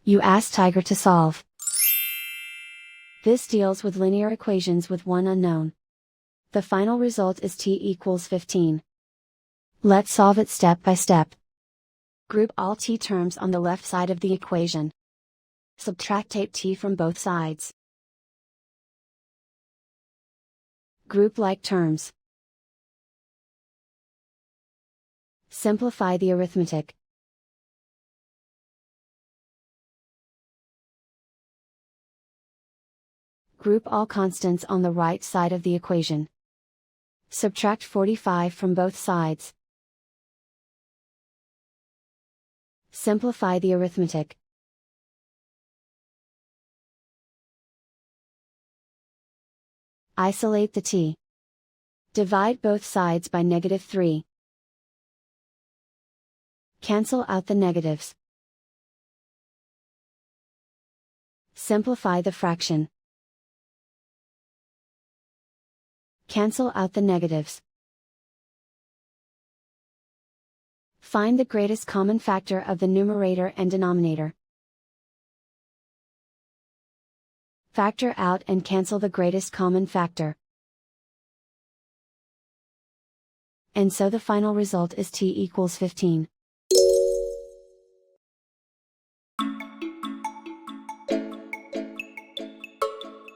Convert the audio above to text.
You ask Tiger to solve. This deals with linear equations with one unknown. The final result is t equals 15. Let's solve it step by step. Group all t terms on the left side of the equation. Subtract 8t from both sides. Group like terms. Simplify the arithmetic. Group all constants on the right side of the equation. Subtract 45 from both sides. Simplify the arithmetic. Isolate the t. Divide both sides by -3. Cancel out the negatives. Simplify the fraction. Cancel out the negatives. Find the greatest common factor of the numerator and denominator. Factor out and cancel the greatest common factor. And so the final result is t equals 15.